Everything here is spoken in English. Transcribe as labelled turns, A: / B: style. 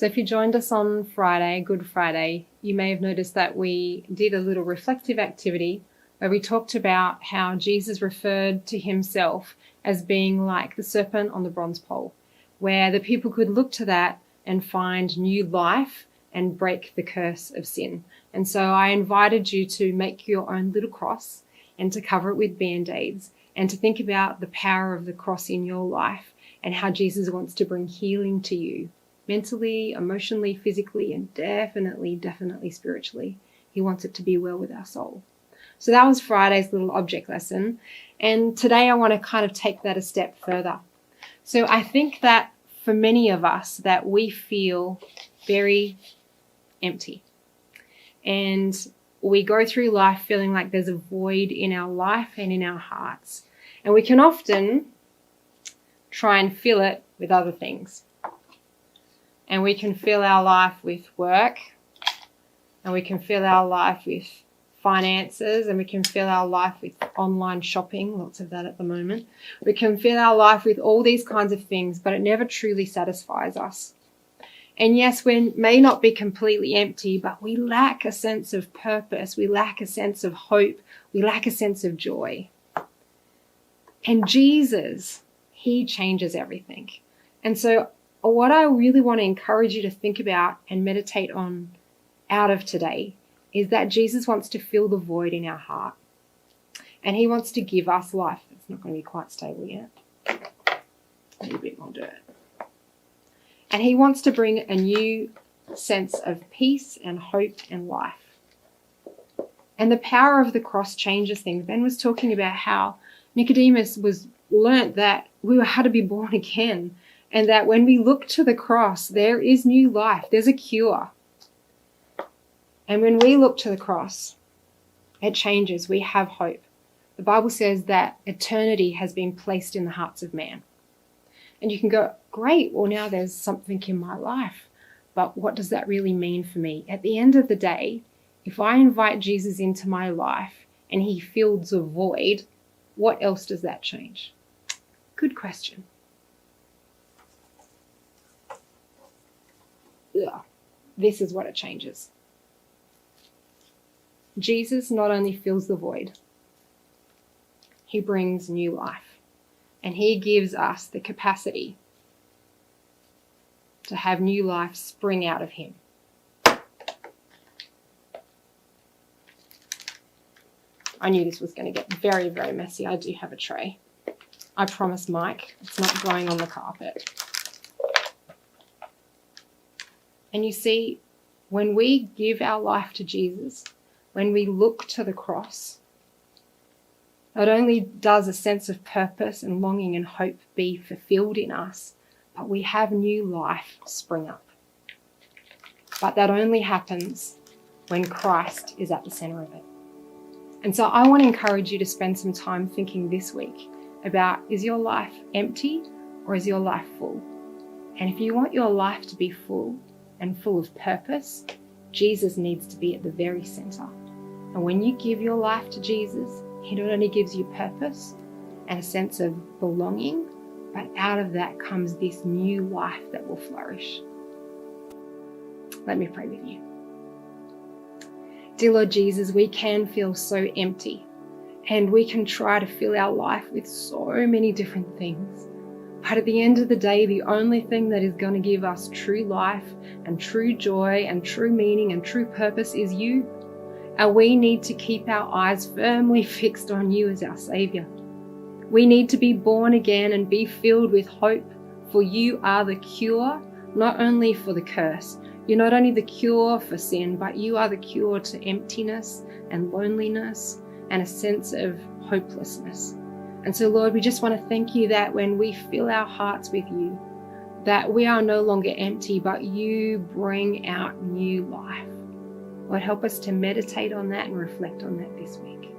A: So if you joined us on Friday, Good Friday, you may have noticed that we did a little reflective activity where we talked about how Jesus referred to himself as being like the serpent on the bronze pole, where the people could look to that and find new life and break the curse of sin. And so I invited you to make your own little cross and to cover it with Band-Aids and to think about the power of the cross in your life and how Jesus wants to bring healing to you, mentally, emotionally, physically, and definitely spiritually. He wants it to be well with our soul. So that was Friday's little object lesson. And today I want to kind of take that a step further. So I think that for many of us that we feel very empty. And we go through life feeling like there's a void in our life and in our hearts. And we can often try and fill it with other things. And we can fill our life with work, and we can fill our life with finances, and we can fill our life with online shopping, lots of that at the moment. We can fill our life with all these kinds of things, but it never truly satisfies us. And yes, we may not be completely empty, but we lack a sense of purpose. We lack a sense of hope. We lack a sense of joy. And Jesus, he changes everything. And so what I really want to encourage you to think about and meditate on out of today is that Jesus wants to fill the void in our heart. And he wants to give us life. It's not going to be quite stable yet. Need a bit more dirt. And he wants to bring a new sense of peace and hope and life. And the power of the cross changes things. Ben was talking about how Nicodemus learnt that we had to be born again, and that when we look to the cross, there is new life. There's a cure. And when we look to the cross, it changes. We have hope. The Bible says that eternity has been placed in the hearts of man. And you can go, great, well, now there's something in my life. But what does that really mean for me? At the end of the day, if I invite Jesus into my life and he fills a void, what else does that change? Good question. This is what it changes. Jesus not only fills the void, he brings new life. And he gives us the capacity to have new life spring out of him. I knew this was going to get very, very messy. I do have a tray. I promised Mike it's not going on the carpet. And you see, when we give our life to Jesus, when we look to the cross, not only does a sense of purpose and longing and hope be fulfilled in us, but we have new life spring up. But that only happens when Christ is at the center of it. And so I want to encourage you to spend some time thinking this week about, is your life empty or is your life full? And if you want your life to be full and full of purpose, Jesus needs to be at the very center. And when you give your life to Jesus, he not only gives you purpose and a sense of belonging, but out of that comes this new life that will flourish. Let me pray with you. Dear Lord Jesus, we can feel so empty and we can try to fill our life with so many different things. But at the end of the day, the only thing that is going to give us true life and true joy and true meaning and true purpose is you. And we need to keep our eyes firmly fixed on you as our Savior. We need to be born again and be filled with hope, for you are the cure, not only for the curse. You're not only the cure for sin, but you are the cure to emptiness and loneliness and a sense of hopelessness. And so, Lord, we just want to thank you that when we fill our hearts with you, that we are no longer empty, but you bring out new life. Lord, help us to meditate on that and reflect on that this week.